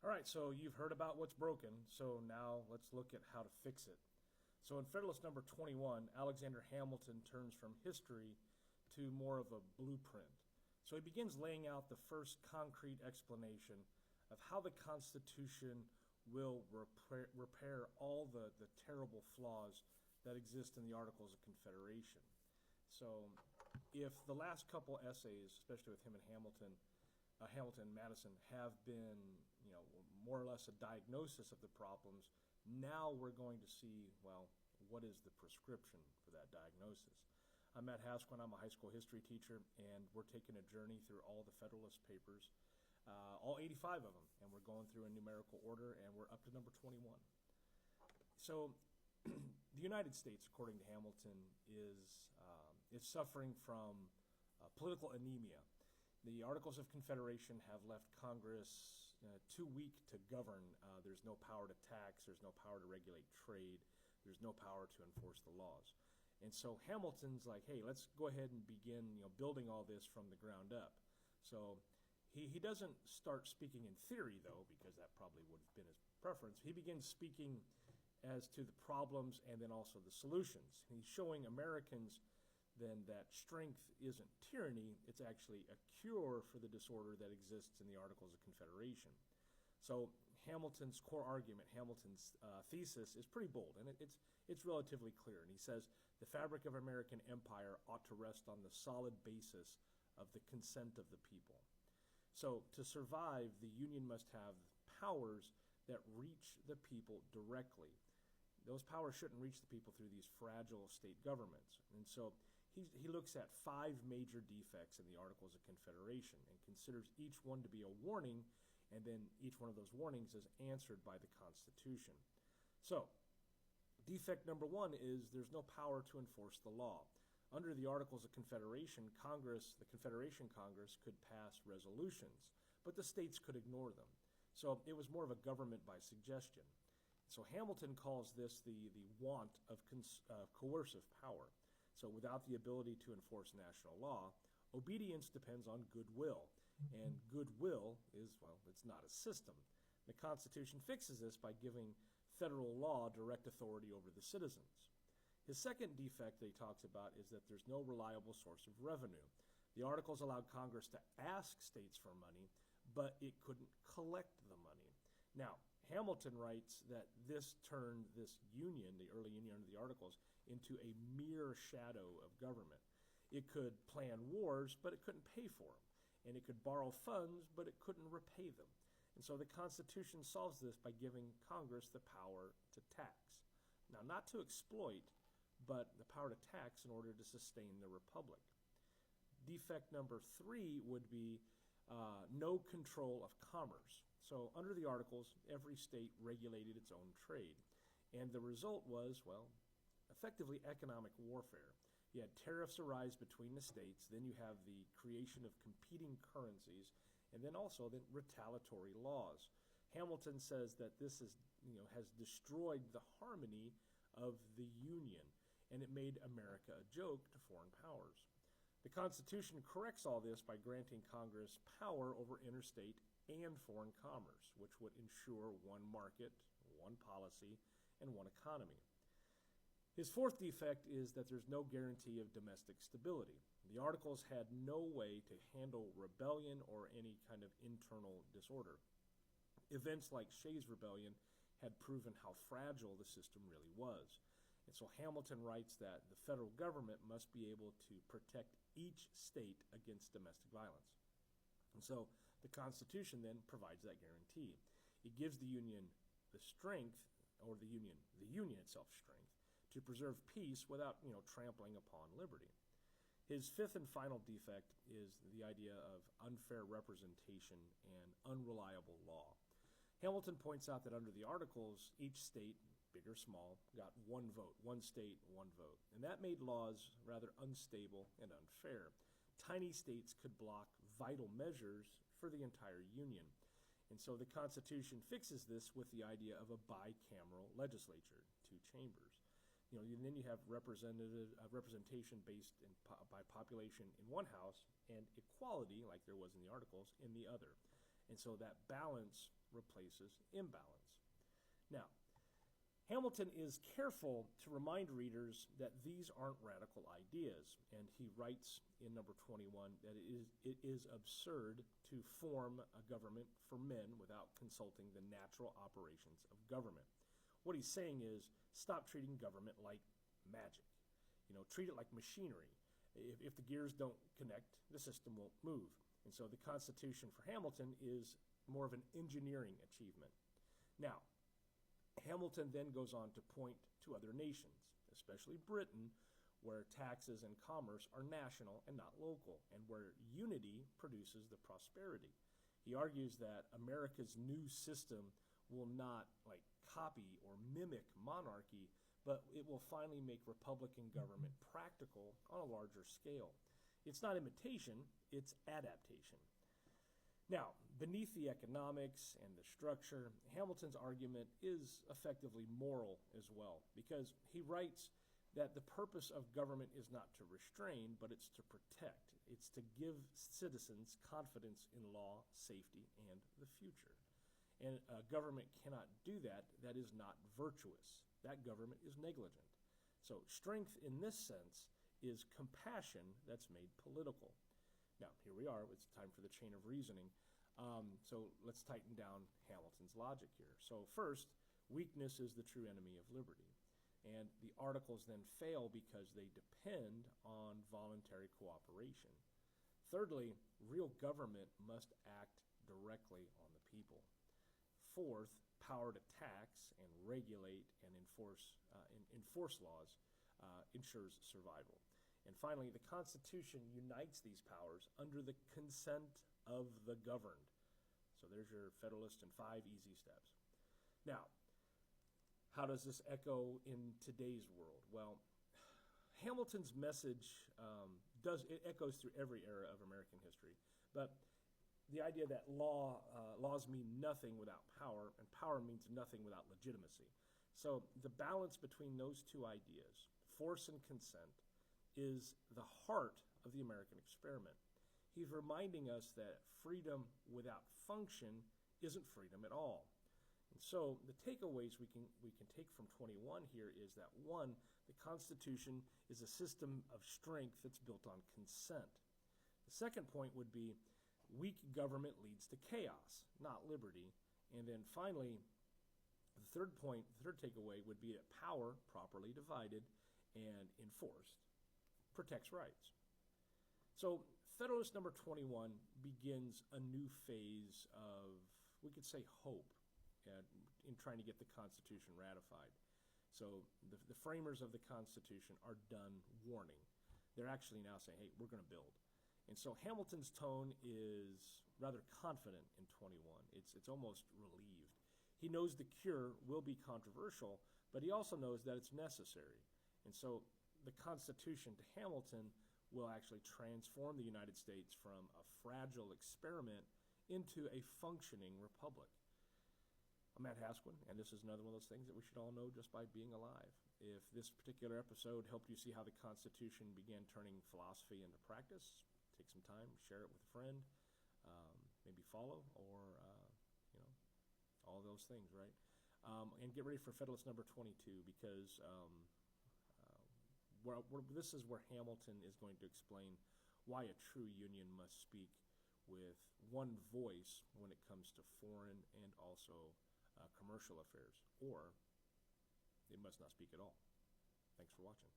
All right, so you've heard about what's broken, so now let's look at how to fix it. So in Federalist number 21, Alexander Hamilton turns from history to more of a blueprint. So he begins laying out the first concrete explanation of how the Constitution will repair all the terrible flaws that exist in the Articles of Confederation. So if the last couple essays, especially with him and Hamilton and Madison, have been, more or less a diagnosis of the problems, now we're going to see, well, what is the prescription for that diagnosis? I'm Matt Hasquin. I'm a high school history teacher, and we're taking a journey through all the Federalist Papers, all 85 of them, and we're going through in numerical order, and we're up to number 21. So the United States, according to Hamilton, is suffering from political anemia. The Articles of Confederation have left Congress too weak to govern. There's no power to tax. There's no power to regulate trade. There's no power to enforce the laws. And so Hamilton's like, hey, let's go ahead and begin building all this from the ground up. So he doesn't start speaking in theory, though, because that probably would have been his preference. He begins speaking as to the problems and then also the solutions. He's showing Americans then that strength isn't tyranny, it's actually a cure for the disorder that exists in the Articles of Confederation. So Hamilton's core argument, Hamilton's thesis, is pretty bold, and it's relatively clear. And he says the fabric of American empire ought to rest on the solid basis of the consent of the people. So to survive, the Union must have powers that reach the people directly. Those powers shouldn't reach the people through these fragile state governments. And so he looks at 5 major defects in the Articles of Confederation and considers each one to be a warning, and then each one of those warnings is answered by the Constitution. So defect number 1 is there's no power to enforce the law. Under the Articles of Confederation, the Confederation Congress could pass resolutions, but the states could ignore them. So it was more of a government by suggestion. So Hamilton calls this the want of coercive power. So without the ability to enforce national law, obedience depends on goodwill. And goodwill is, well, it's not a system. The Constitution fixes this by giving federal law direct authority over the citizens. His second defect that he talks about is that there's no reliable source of revenue. The Articles allowed Congress to ask states for money, but it couldn't collect the money. Now, Hamilton writes that this turned this union, the early union under the Articles, into a mere shadow of government. It could plan wars, but it couldn't pay for them. And it could borrow funds, but it couldn't repay them. And so the Constitution solves this by giving Congress the power to tax. Now, not to exploit, but the power to tax in order to sustain the republic. Defect number 3 would be no control of commerce. So under the Articles, every state regulated its own trade. And the result was, well, effectively economic warfare. You had tariffs arise between the states, then you have the creation of competing currencies, and then also retaliatory laws. Hamilton says that this has destroyed the harmony of the Union, and it made America a joke to foreign powers. The Constitution corrects all this by granting Congress power over interstate and foreign commerce, which would ensure one market, one policy, and one economy. His fourth defect is that there's no guarantee of domestic stability. The Articles had no way to handle rebellion or any kind of internal disorder. Events like Shays' Rebellion had proven how fragile the system really was. And so Hamilton writes that the federal government must be able to protect each state against domestic violence. And so the Constitution then provides that guarantee. It gives the Union the strength, or the Union itself strength, to preserve peace without, trampling upon liberty. His fifth and final defect is the idea of unfair representation and unreliable law. Hamilton points out that under the Articles, each state, big or small, got one vote, one state, one vote. And that made laws rather unstable and unfair. Tiny states could block vital measures for the entire Union. And so the Constitution fixes this with the idea of a bicameral legislature, 2 chambers. And then you have representation based by population in one house and equality, like there was in the Articles, in the other. And so that balance replaces imbalance. Now, Hamilton is careful to remind readers that these aren't radical ideas, and he writes in number 21 that it is absurd to form a government for men without consulting the natural operations of government. What he's saying is, stop treating government like magic. Treat it like machinery. If the gears don't connect, the system won't move. And so the Constitution for Hamilton is more of an engineering achievement. Now, Hamilton then goes on to point to other nations, especially Britain, where taxes and commerce are national and not local, and where unity produces the prosperity. He argues that America's new system will not copy or mimic monarchy, but it will finally make Republican government practical on a larger scale. It's not imitation, it's adaptation. Now, beneath the economics and the structure, Hamilton's argument is effectively moral as well, because he writes that the purpose of government is not to restrain, but it's to protect. It's to give citizens confidence in law, safety, and the future. And a government cannot do that. That is not virtuous. That government is negligent. So strength in this sense is compassion that's made political. Now, here we are. It's time for the chain of reasoning. So let's tighten down Hamilton's logic here. So first, weakness is the true enemy of liberty. And the articles then fail because they depend on voluntary cooperation. Thirdly, real government must act directly on the people. Fourth, power to tax and regulate and enforce laws ensures survival. And finally, the Constitution unites these powers under the consent of the governed. So there's your Federalist in 5 easy steps. Now, how does this echo in today's world? Well, Hamilton's message echoes through every era of American history. But the idea that laws mean nothing without power, and power means nothing without legitimacy. So the balance between those two ideas, force and consent, is the heart of the American experiment. He's reminding us that freedom without function isn't freedom at all. And so the takeaways we can take from 21 here is that, one, the Constitution is a system of strength that's built on consent. The second point would be weak government leads to chaos, not liberty. And then finally, the third takeaway would be that power, properly divided and enforced, protects rights. So Federalist number 21 begins a new phase of, we could say, hope in trying to get the Constitution ratified. So the framers of the Constitution are done warning. They're actually now saying, hey, we're going to build. And so Hamilton's tone is rather confident in 21. It's almost relieved. He knows the cure will be controversial, but he also knows that it's necessary. And so the Constitution to Hamilton will actually transform the United States from a fragile experiment into a functioning republic. I'm Matt Hasquin, and this is another one of those things that we should all know just by being alive. If this particular episode helped you see how the Constitution began turning philosophy into practice, take some time, share it with a friend, maybe follow, or all those things, right? And get ready for Federalist number 22, because this is where Hamilton is going to explain why a true union must speak with one voice when it comes to foreign and also commercial affairs, or it must not speak at all. Thanks for watching.